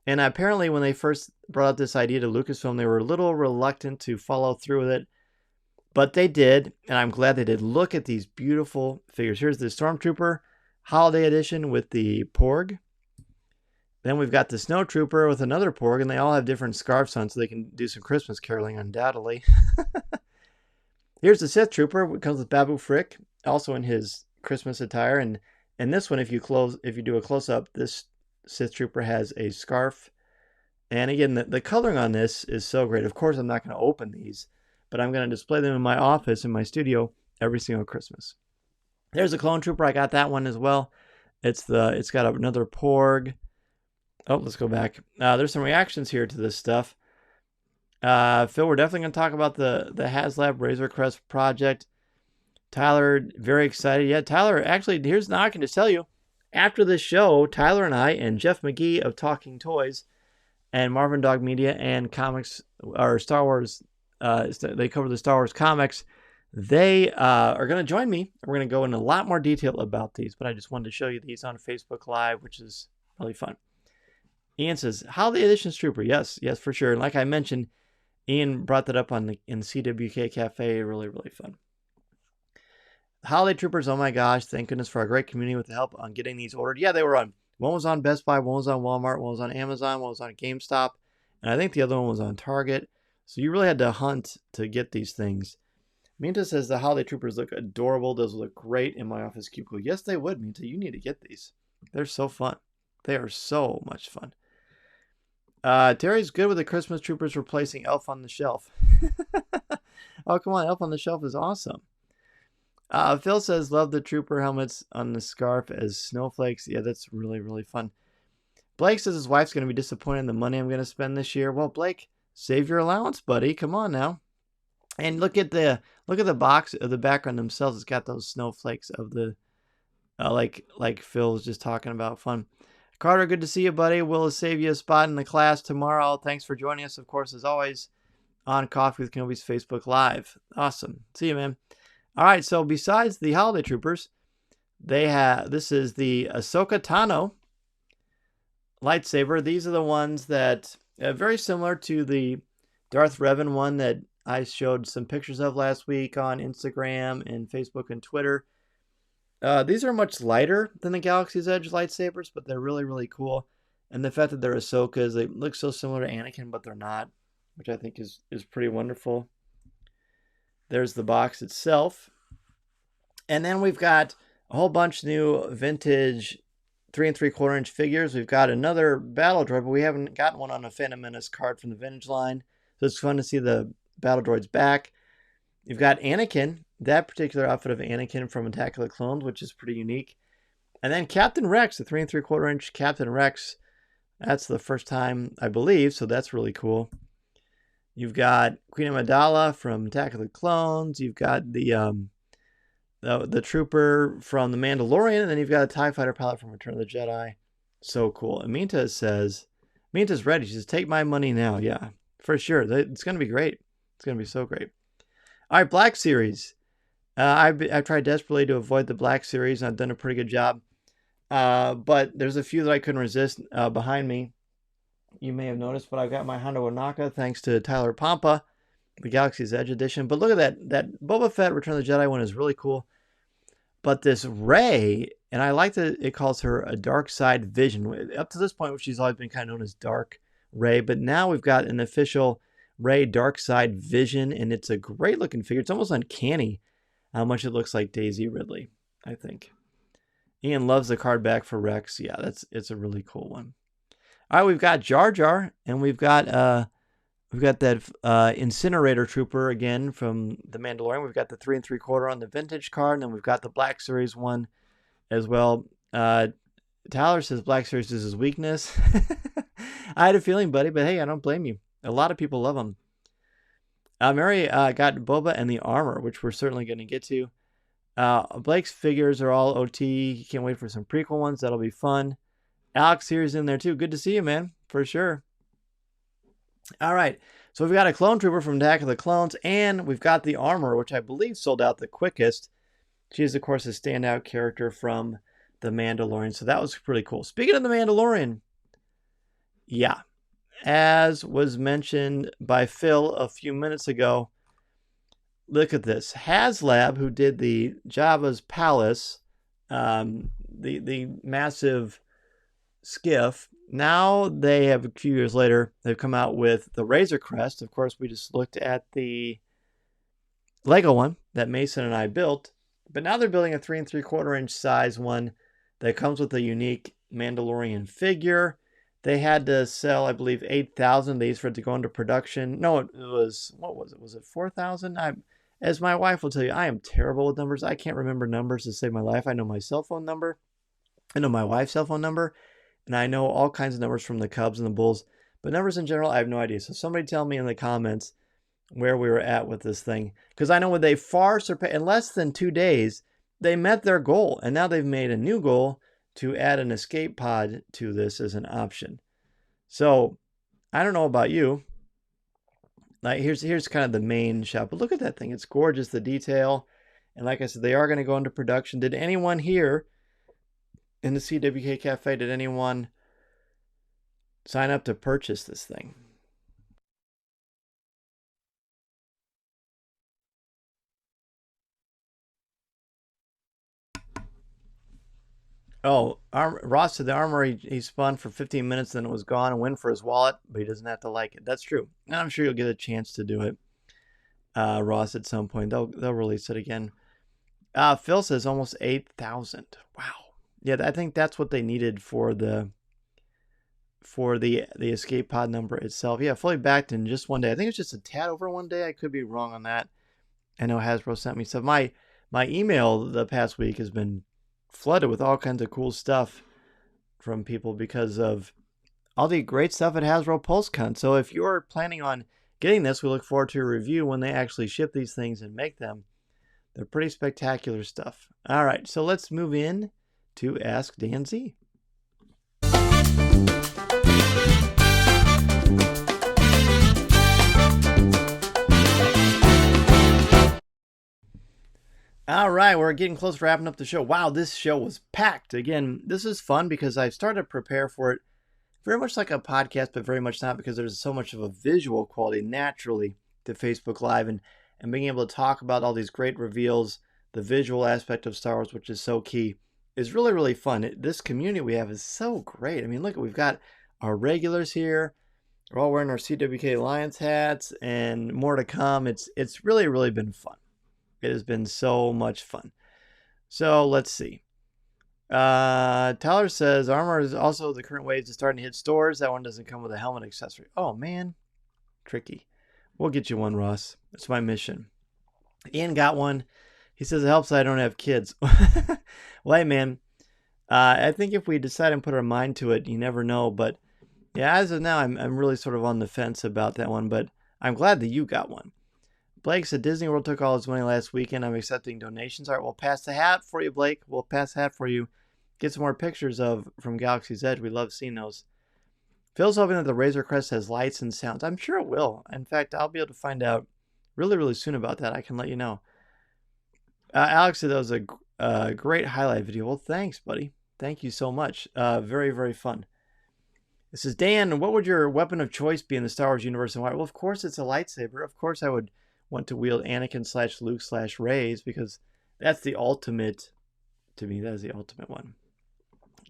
And apparently when they first brought up this idea to Lucasfilm, they were a little reluctant to follow through with it. But they did, and I'm glad they did. Look at these beautiful figures. Here's the Stormtrooper Holiday Edition with the Porg. Then we've got the Snowtrooper with another Porg, and they all have different scarves on so they can do some Christmas caroling, undoubtedly. Here's the Sith Trooper. It comes with Babu Frick, also in his Christmas attire. And this one, if you do a close-up, this Sith Trooper has a scarf. And again, the coloring on this is so great. Of course, I'm not going to open these, but I'm going to display them in my office, in my studio, every single Christmas. There's a Clone Trooper. I got that one as well. It's got another Porg. Oh, let's go back. There's some reactions here to this stuff. Phil, we're definitely going to talk about the HasLab Razor Crest project. Tyler, very excited. Yeah, Tyler, actually, now I can just tell you, after this show, Tyler and I and Jeff McGee of Talking Toys and Marvin Dog Media and Comics, or Star Wars, they cover the Star Wars comics. They are going to join me. We're going to go into a lot more detail about these, but I just wanted to show you these on Facebook Live, which is really fun. Ian says, Holiday Editions Trooper. Yes, for sure. And like I mentioned, Ian brought that up in the CWK Cafe. Really, really fun. Holiday Troopers, oh my gosh, thank goodness for our great community with the help on getting these ordered. Yeah, they were on. One was on Best Buy, one was on Walmart, one was on Amazon, one was on GameStop, and I think the other one was on Target. So you really had to hunt to get these things. Minta says the Holiday Troopers look adorable. Those look great in my office cubicle. Yes, they would, Minta. You need to get these. They're so fun. They are so much fun. Terry's good with the Christmas Troopers replacing Elf on the Shelf. Oh, come on. Elf on the Shelf is awesome. Phil says, love the Trooper helmets on the scarf as snowflakes. Yeah, that's really, really fun. Blake says his wife's going to be disappointed in the money I'm going to spend this year. Well, Blake, save your allowance, buddy. Come on now. And look at the box of the background themselves. It's got those snowflakes of the like Phil was just talking about. Fun. Carter, good to see you, buddy. We'll save you a spot in the class tomorrow. Thanks for joining us, of course, as always, on Coffee with Kenobi's Facebook Live. Awesome. See you, man. All right, so besides the Holiday Troopers, this is the Ahsoka Tano lightsaber. These are the ones that very similar to the Darth Revan one that I showed some pictures of last week on Instagram and Facebook and Twitter. These are much lighter than the Galaxy's Edge lightsabers, but they're really, really cool. And the fact that they're Ahsoka's, they look so similar to Anakin, but they're not, which I think is pretty wonderful. There's the box itself. And then we've got a whole bunch new vintage 3 3/4 inch figures. We've got another battle droid, but we haven't gotten one on a Phantom Menace card from the vintage line. So it's fun to see the battle droids back. You've got Anakin, that particular outfit of Anakin from Attack of the Clones, which is pretty unique. And then Captain Rex, the 3 3/4 inch Captain Rex. That's the first time, I believe, so that's really cool. You've got Queen Amidala from Attack of the Clones. You've got the Trooper from The Mandalorian, and then you've got a TIE Fighter pilot from Return of the Jedi. So cool. Aminta says, Aminta's ready. She says, take my money now. Yeah, for sure. It's going to be great. It's going to be so great. All right, Black Series. I've tried desperately to avoid the Black Series, and I've done a pretty good job. But there's a few that I couldn't resist behind me. You may have noticed, but I've got my Hondo Onaka thanks to Tyler Pompa, the Galaxy's Edge edition. But look at that. That Boba Fett Return of the Jedi one is really cool. But this Rey, and I like that it calls her a dark side vision. Up to this point, she's always been kind of known as Dark Rey. But now we've got an official Rey dark side vision, and it's a great looking figure. It's almost uncanny how much it looks like Daisy Ridley, I think. Ian loves the card back for Rex. Yeah, it's a really cool one. All right, we've got Jar Jar, and we've got that Incinerator Trooper again from The Mandalorian. We've got the 3 3/4 on the vintage card, and then we've got the Black Series one as well. Tyler says Black Series is his weakness. I had a feeling, buddy, but hey, I don't blame you. A lot of people love him. Mary got Boba and the armor, which we're certainly going to get to. Blake's figures are all OT. He can't wait for some prequel ones. That'll be fun. Alex here's in there too. Good to see you, man, for sure. All right, so we've got a Clone Trooper from Attack of the Clones, and we've got the armor, which I believe sold out the quickest. She is, of course, a standout character from The Mandalorian, so that was pretty cool. Speaking of The Mandalorian, yeah, as was mentioned by Phil a few minutes ago, look at this. HasLab, who did the Jabba's Palace, the massive skiff, now they have, a few years later, they've come out with the Razor Crest. Of course, we just looked at the Lego one that Mason and I built, but now they're building a 3 3/4 inch size one that comes with a unique Mandalorian figure. They had to sell, I believe, 8,000 of these for it to go into production. No, it was, what was it? Was it 4,000? As my wife will tell you, I am terrible with numbers. I can't remember numbers to save my life. I know my cell phone number. I know my wife's cell phone number. And I know all kinds of numbers from the Cubs and the Bulls. But numbers in general, I have no idea. So somebody tell me in the comments where we were at with this thing. Because I know when they far surpassed, in less than 2 days, they met their goal. And now they've made a new goal to add an escape pod to this as an option. So I don't know about you. Like here's kind of the main shot. But look at that thing. It's gorgeous, the detail. And like I said, they are going to go into production. Did anyone here in the CWK Cafe, did anyone sign up to purchase this thing? Oh, Ross said the armor he spun for 15 minutes, then it was gone and went for his wallet, but he doesn't have to like it. That's true. And I'm sure you'll get a chance to do it, Ross, at some point. They'll release it again. Phil says almost 8,000. Wow. Yeah, I think that's what they needed for the escape pod number itself. Yeah, fully backed in just one day. I think it's just a tad over one day. I could be wrong on that. I know Hasbro sent me stuff. My email the past week has been flooded with all kinds of cool stuff from people because of all the great stuff at Hasbro PulseCon. So if you're planning on getting this, we look forward to a review when they actually ship these things and make them. They're pretty spectacular stuff. All right, so let's move in to Ask Dan Z. All right, we're getting close to wrapping up the show. Wow, this show was packed. Again, this is fun because I've started to prepare for it very much like a podcast, but very much not, because there's so much of a visual quality naturally to Facebook Live, and being able to talk about all these great reveals the visual aspect of Star Wars, which is so key, is really, really fun. This community we have is so great. I mean, look, we've got our regulars here. We're all wearing our CWK Alliance hats, and more to come. It's really, really been fun. It has been so much fun. So let's see. Tyler says armor is also the current way to starting to hit stores. That one doesn't come with a helmet accessory. Oh man, tricky. We'll get you one, Ross. That's my mission. Ian got one. He says it helps that I don't have kids. Well, hey man, I think if we decide and put our mind to it, you never know. But yeah, as of now, I'm really sort of on the fence about that one. But I'm glad that you got one. Blake said Disney World took all his money last weekend. I'm accepting donations. All right, we'll pass the hat for you, Blake. We'll pass the hat for you. Get some more pictures from Galaxy's Edge. We love seeing those. Phil's hoping that the Razor Crest has lights and sounds. I'm sure it will. In fact, I'll be able to find out really, really soon about that. I can let you know. Alex said that was a great highlight video. Well, thanks, buddy. Thank you so much. Very, very fun. This is Dan. What would your weapon of choice be in the Star Wars universe and why? Well, of course, it's a lightsaber. Of course, I would want to wield Anakin / Luke / Rey's because that's the ultimate. To me, that is the ultimate one.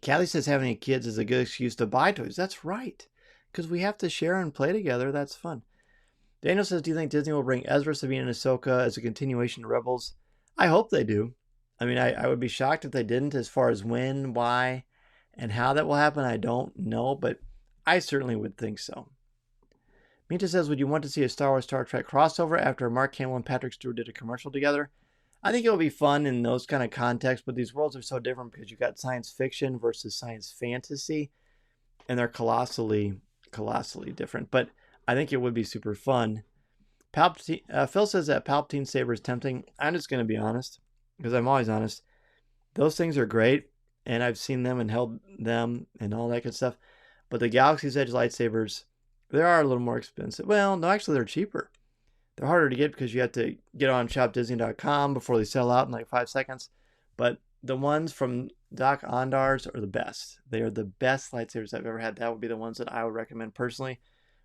Callie says having any kids is a good excuse to buy toys. That's right. Because we have to share and play together. That's fun. Daniel says, do you think Disney will bring Ezra, Sabine, and Ahsoka as a continuation to Rebels? I hope they do. I mean, I would be shocked if they didn't. As far as when, why, and how that will happen, I don't know. But I certainly would think so. Minta says, would you want to see a Star Wars Star Trek crossover after Mark Hamill and Patrick Stewart did a commercial together? I think it'll be fun in those kind of contexts, but these worlds are so different because you've got science fiction versus science fantasy, and they're colossally different. But I think it would be super fun. Phil says that Palpatine saber is tempting. I'm just going to be honest, because I'm always honest. Those things are great, and I've seen them and held them and all that good stuff. But the Galaxy's Edge lightsabers, they are a little more expensive. Well, no, actually, they're cheaper. They're harder to get because you have to get on shopdisney.com before they sell out in like 5 seconds. But the ones from Doc Ondar's are the best. They are the best lightsabers I've ever had. That would be the ones that I would recommend personally.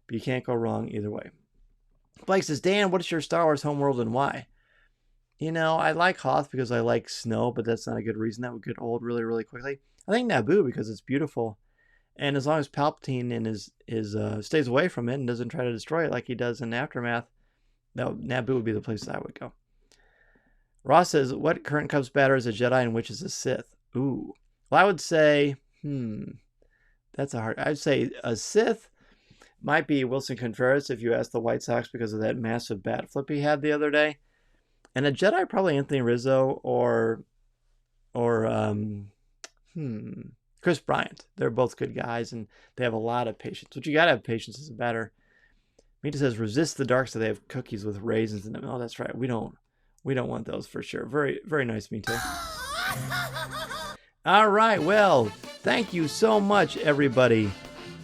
But you can't go wrong either way. Blake says, Dan, what is your Star Wars homeworld and why? You know, I like Hoth because I like snow, but that's not a good reason. That would get old really, really quickly. I think Naboo because it's beautiful. And as long as Palpatine and stays away from it and doesn't try to destroy it like he does in Aftermath, Naboo would be the place that I would go. Ross says, what current Cubs batter is a Jedi and which is a Sith? Ooh. Well, I would say, that's a hard. I'd say a Sith might be Wilson Contreras if you ask the White Sox because of that massive bat flip he had the other day. And a Jedi, probably Anthony Rizzo or Chris Bryant. They're both good guys and they have a lot of patience. But you got to have patience as a batter. Mita says, resist the dark so they have cookies with raisins in them. Oh, that's right. We don't want those for sure. Very, very nice, Mita. All right. Well, thank you so much, everybody,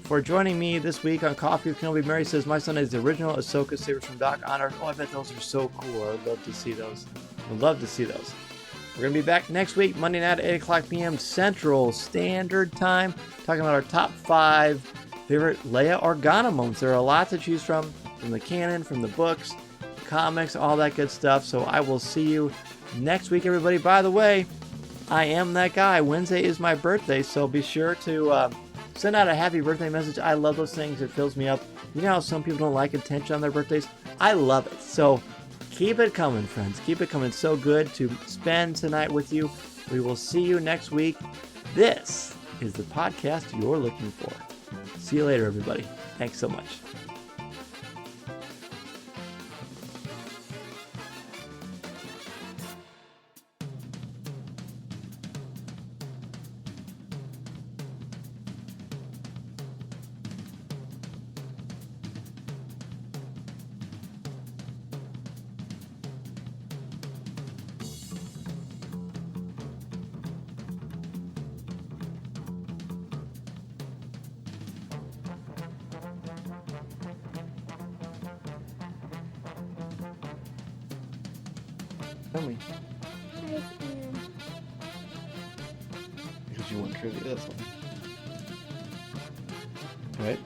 for joining me this week on Coffee with Kenobi. Mary says, my son is the original Ahsoka sabers from Doc Honor. Oh, I bet those are so cool. I'd love to see those. We're going to be back next week, Monday night at 8 o'clock p.m. Central Standard Time, talking about our top 5 favorite Leia Organa moments. There are a lot to choose from the canon, from the books, comics, all that good stuff. So I will see you next week, everybody. By the way, I am that guy. Wednesday is my birthday, so be sure to send out a happy birthday message. I love those things. It fills me up. You know how some people don't like attention on their birthdays? I love it. So keep it coming, friends. Keep it coming. It's so good to spend tonight with you. We will see you next week. This is the podcast you're looking for. See you later, everybody. Thanks so much. Tell me. Because you want trivia, that's why. Right?